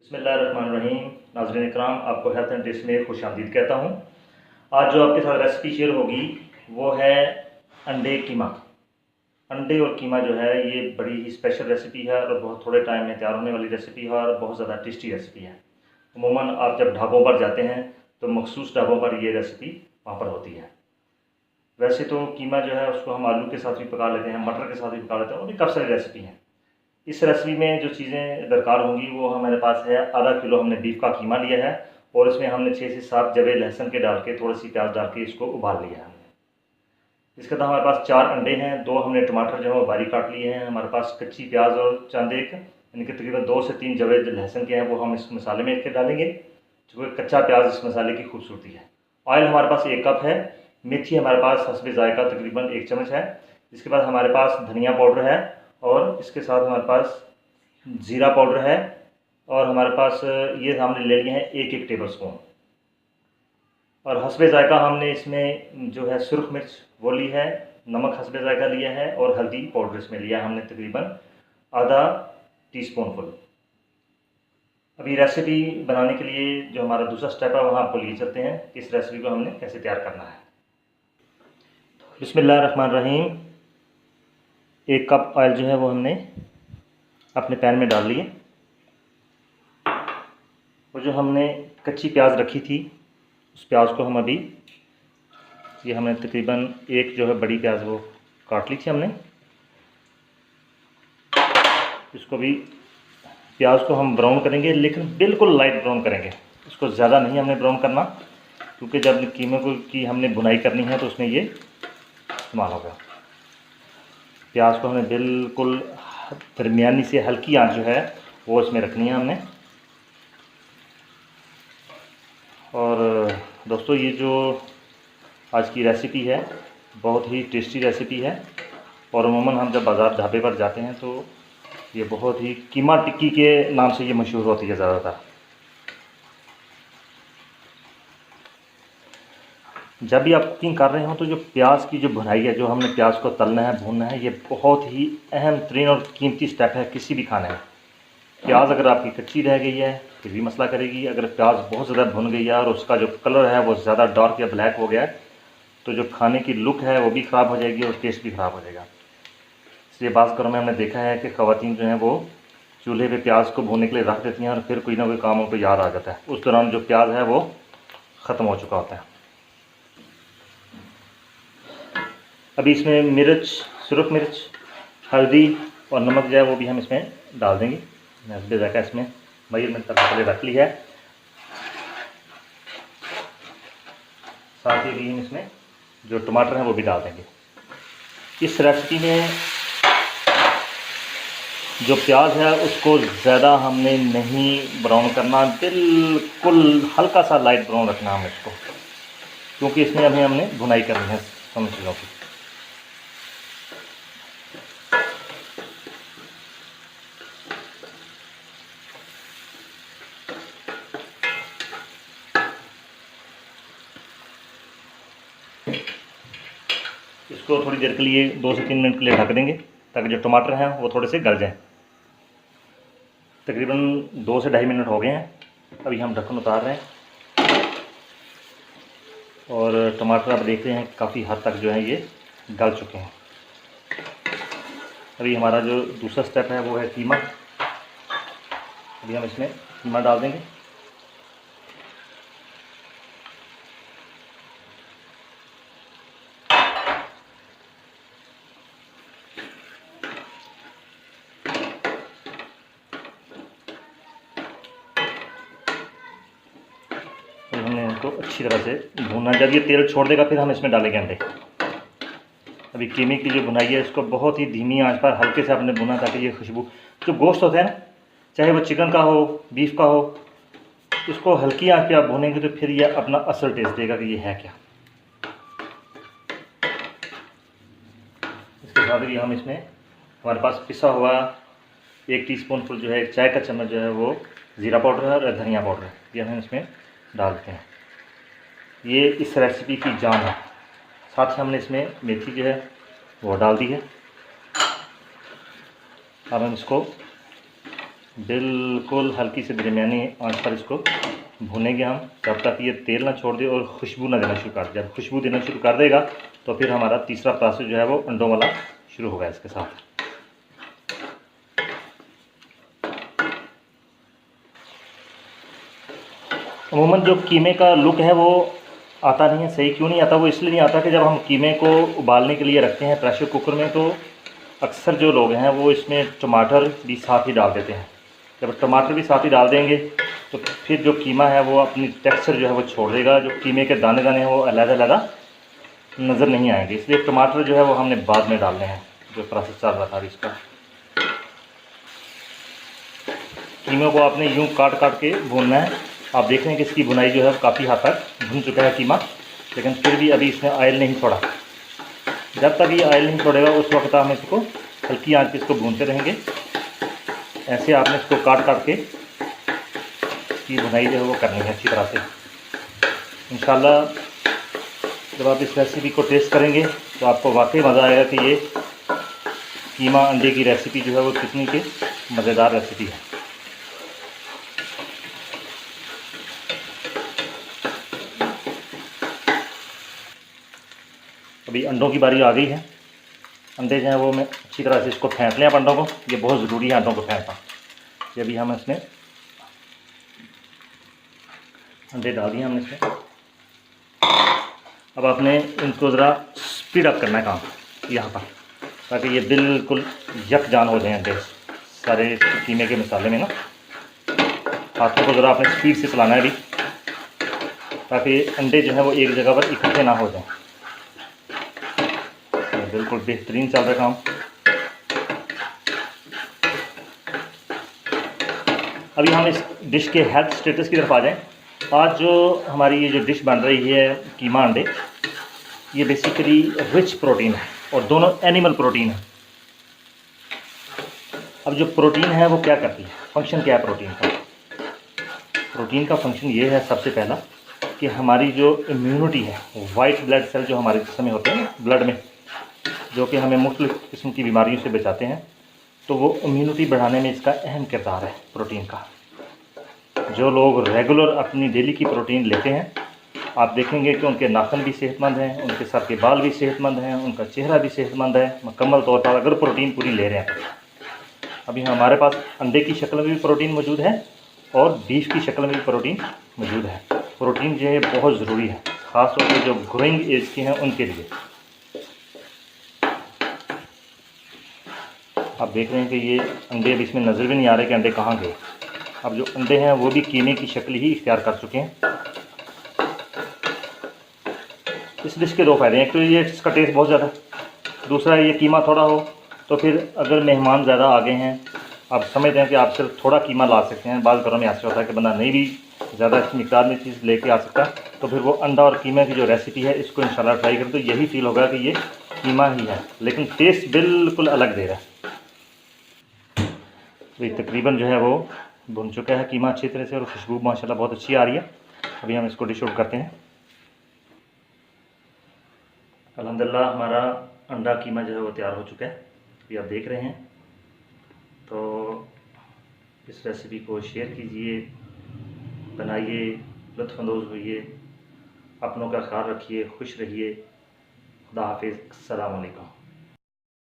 बिस्मिल्लाहिर्रहमानिर्रहीम। नाज़रीन इकराम, आपको हेल्थ एंड टेस्ट में खुशामदीद कहता हूँ। आज जो आपके साथ रेसिपी शेयर होगी वो है अंडे कीमा। अंडे और कीमा जो है ये बड़ी ही स्पेशल रेसिपी है और बहुत थोड़े टाइम में तैयार होने वाली रेसिपी है और बहुत ज़्यादा टेस्टी रेसिपी है। अमूमन आप जब ढाबों पर जाते हैं तो मखसूस ढाबों पर ये रेसिपी वहाँ पर होती है। वैसे तो कीमा जो है उसको हम आलू के साथ भी पका लेते हैं, मटर के साथ भी पका लेते हैं, और भी काफ़ी सारी रेसिपी हैं। इस रेसिपी में जो चीज़ें दरकार होंगी वो हमारे पास है। आधा किलो हमने बीफ का कीमा लिया है और इसमें हमने 6 से 7 जवे लहसुन के डाल के, थोड़ी सी प्याज डाल के इसको उबाल लिया है हमने। इसके बाद हमारे पास 4 अंडे हैं, 2 हमने टमाटर जो है वो बारीक काट लिए हैं। हमारे पास कच्ची प्याज और चंद एक यानी कि तकरीबन 2 से 3 जवे लहसुन के हैं, वो हम इस मसाले में इसके डालेंगे, क्योंकि कच्चा प्याज इस मसाले की खूबसूरती है। ऑयल हमारे पास 1 कप है। मेथी हमारे पास हस्बे जायका तकरीबन 1 चम्मच है। इसके बाद हमारे पास धनिया पाउडर है और इसके साथ हमारे पास ज़ीरा पाउडर है और हमारे पास ये हमने ले लिए हैं 1-1 टेबल स्पून। और हस्बे जायका हमने इसमें जो है सुरख मिर्च वो ली है, नमक हस्बे जायका लिया है और हल्दी पाउडर इसमें लिया है हमने तकरीबन आधा टीस्पून फुल। अभी रेसिपी बनाने के लिए जो हमारा दूसरा स्टेप है वहाँ आपको लिए चलते हैं कि इस रेसिपी को हमने कैसे तैयार करना है। बिस्मिल्लाहिर्रहमानिर्रहीम। 1 कप ऑयल जो है वो हमने अपने पैन में डाल लिए और जो हमने कच्ची प्याज रखी थी उस प्याज को हम अभी, ये हमने तकरीबन एक जो है बड़ी प्याज वो काट ली थी हमने, इसको भी प्याज को हम ब्राउन करेंगे, लेकिन बिल्कुल लाइट ब्राउन करेंगे। इसको ज़्यादा नहीं हमने ब्राउन करना, क्योंकि जब कीमे को की हमने बुनाई करनी है तो उसमें ये इस्तेमाल होगा। प्याज को हमें बिल्कुल दरमियानी से हल्की आंच जो है वो इसमें रखनी है हमने। और दोस्तों, ये जो आज की रेसिपी है बहुत ही टेस्टी रेसिपी है और अमूमन हम जब बाज़ार ढाबे पर जाते हैं तो ये बहुत ही कीमा टिक्की के नाम से ये मशहूर होती है ज़्यादातर। जब भी आप कुकिंग कर रहे हो तो जो प्याज की जो भुनाई है, जो हमने प्याज को तलना है, भूनना है, ये बहुत ही अहम तरीन और कीमती स्टेप है किसी भी खाने में। प्याज अगर आपकी कच्ची रह गई है फिर भी मसला करेगी। अगर प्याज बहुत ज़्यादा भुन गई है और उसका जो कलर है वो ज़्यादा डार्क या ब्लैक हो गया है तो जो खाने की लुक है वो भी ख़राब हो जाएगी और टेस्ट भी ख़राब हो जाएगा। इसलिए बाज़ घरों में हमने देखा है कि ख़वातीन जो हैं वो चूल्हे पे प्याज को भूनने के लिए रख देती हैं और फिर कोई ना कोई काम उनको याद आ जाता है, उस दौरान जो प्याज है वो ख़त्म हो चुका होता है। अभी इसमें मिर्च, सुरख मिर्च, हल्दी और नमक जो है वो भी हम इसमें डाल देंगे। हस्बे जायका इसमें मेजरमेंट करके पहले रख ली है। साथ ही भी हम इसमें जो टमाटर हैं वो भी डाल देंगे। इस रेसिपी में जो प्याज है उसको ज़्यादा हमने नहीं ब्राउन करना, बिल्कुल हल्का सा लाइट ब्राउन रखना हमें इसको, क्योंकि इसमें अभी हमने भुनाई करनी है सब चीज़ों की। इसको थोड़ी देर के लिए 2 से 3 मिनट के लिए ढक देंगे ताकि जो टमाटर हैं वो थोड़े से गल जाएं। तकरीबन 2 से 2.5 मिनट हो गए हैं। अभी हम ढक्कन उतार रहे हैं और टमाटर आप देख रहे हैं काफ़ी हद तक जो है ये गल चुके हैं। अभी हमारा जो दूसरा स्टेप है वो है कीमा। अभी हम इसमें कीमा डाल देंगे। हमने इनको अच्छी तरह से भूनना। जब ये तेल छोड़ देगा फिर हम इसमें डालेंगे अंडे। अभी कीमे की जो भुनाई है इसको बहुत ही धीमी आंच पर हल्के से आपने भुना ताकि ये खुशबू, जो गोश्त होता है ना, चाहे वो चिकन का हो, बीफ का हो, इसको हल्की आंच पे आप भूनेंगे तो फिर ये अपना असल टेस्ट देगा कि ये है क्या। इसके साथ ही हम इसमें हमारे पास पिसा हुआ 1 टीस्पून फुल जो है, 1 चाय का चम्मच जो है वो ज़ीरा पाउडर है और धनिया पाउडर है, ये हम इसमें डालते हैं। ये इस रेसिपी की जान है। साथ ही हमने इसमें मेथी जो है वो डाल दी है। अब हम इसको बिल्कुल हल्की से दरमियानी आंच पर इसको भुनेंगे हम तब तक ये तेल ना छोड़ दे और खुशबू ना देना शुरू कर दे। जब खुशबू देना शुरू कर देगा तो फिर हमारा तीसरा प्रोसेस जो है वो अंडों वाला शुरू होगा इसके साथ। अमूमन जो कीमे का लुक है वो आता नहीं है। सही क्यों नहीं आता? वो इसलिए नहीं आता कि जब हम कीमे को उबालने के लिए रखते हैं प्रेशर कुकर में तो अक्सर जो लोग हैं वो इसमें टमाटर भी साथ ही डाल देते हैं। जब टमाटर भी साथ ही डाल देंगे तो फिर जो कीमा है वो अपनी टेक्सचर जो है वो छोड़ देगा। जो कीमे के दाने दाने हैं वो अलग-अलग नज़र नहीं आएंगे। इसलिए टमाटर जो है वो हमने बाद में डालने हैं। जो प्रोसेस चल रहा था अभी इसका, कीमे को आपने यूँ काट काट के भूनना है। आप देख रहे हैं कि इसकी भुनाई जो है काफ़ी हद तक भुन चुका है कीमा, लेकिन फिर भी अभी इसने ऑयल नहीं छोड़ा। जब तक ये ऑयल नहीं छोड़ेगा उस वक्त हम इसको हल्की आंच पे इसको भूनते रहेंगे। ऐसे आपने इसको काट काट के इसकी भुनाई जो है वो करनी है अच्छी तरह से। इंशाल्लाह जब आप इस रेसिपी को टेस्ट करेंगे तो आपको वाकई मज़ा आएगा कि ये कीमा अंडे की रेसिपी जो है वो कितनी की मज़ेदार रेसिपी है। अभी अंडों की बारी आ गई है। अंडे जो हैं वो मैं अच्छी तरह से इसको फेंट लें अंडों को। ये बहुत ज़रूरी है अंडों को फेंटना। ये अभी हम इसमें अंडे डाल दिए हमने इसमें। अब आपने इनको ज़रा स्पीड अप करना है काम यहाँ पर, ताकि ये बिल्कुल यकजान हो जाए अंडे सारे कीमे के मसाले में ना। हाथों को ज़रा आपने स्पीड से चलाना है अभी, ताकि अंडे जो है वो एक जगह पर इकट्ठे ना हो जाएं। बिल्कुल बेहतरीन चल रहा है काम। अभी हम इस डिश के हेल्थ स्टेटस की तरफ आ जाएं। आज जो हमारी ये जो डिश बन रही है कीमा अंडे, ये बेसिकली रिच प्रोटीन है और दोनों एनिमल प्रोटीन है। अब जो प्रोटीन है वो क्या करती है, फंक्शन क्या है प्रोटीन का? प्रोटीन का फंक्शन ये है सबसे पहला कि हमारी जो इम्यूनिटी है, वाइट ब्लड सेल जो हमारे जिस्म में होते हैं ब्लड में, जो कि हमें मुख्तलिफ़ किस्म की बीमारियों से बचाते हैं, तो वो इम्यूनिटी बढ़ाने में इसका अहम किरदार है प्रोटीन का। जो लोग रेगुलर अपनी डेली की प्रोटीन लेते हैं, आप देखेंगे कि उनके नाखून भी सेहतमंद हैं, उनके सर के बाल भी सेहतमंद हैं, उनका चेहरा भी सेहतमंद है मुकम्मल तौर पर, अगर प्रोटीन पूरी ले रहे हैं। अभी हमारे पास अंडे की शक्ल में भी प्रोटीन मौजूद है और बीफ की शक्ल में भी प्रोटीन मौजूद है। प्रोटीन जो है बहुत ज़रूरी है, ख़ास तौर पर जो ग्रोइंग एज के हैं उनके लिए। आप देख रहे हैं कि ये अंडे अब इसमें नज़र भी नहीं आ रहे कि अंडे कहाँ गए। अब जो अंडे हैं वो भी कीमे की शक्ल ही इख्तियार कर चुके हैं। इस डिश के दो फ़ायदे हैं, एक तो ये इसका टेस्ट बहुत ज़्यादा, दूसरा ये कीमा थोड़ा हो तो फिर अगर मेहमान ज़्यादा आ गए हैं, आप समझते हैं कि आप सिर्फ थोड़ा कीमा ला सकते हैं। बाज़ घरों में ऐसा होता है कि बंदा नहीं भी ज़्यादा मिकदार में चीज़ लेके आ सकता, तो फिर वो अंडा और कीमे की जो रेसिपी है इसको इंशाल्लाह ट्राई करें तो यही फील होगा कि ये कीमा ही है, लेकिन टेस्ट बिल्कुल अलग दे रहा है। तो तकरीबन जो है वो भुन चुका है कीमा अच्छी तरह से और खुशबू माशाल्लाह बहुत अच्छी आ रही है। अभी हम इसको डिश आउट करते हैं। अल्हम्दुलिल्लाह हमारा अंडा कीमा जो है वो तैयार हो चुका है, ये आप देख रहे हैं। तो इस रेसिपी को शेयर कीजिए, बनाइए, लुत्फ़अंदोज़ होइए, अपनों का ख्याल रखिए, खुश रहिए। खुदा हाफिज़, अस्सलामु अलैकुम।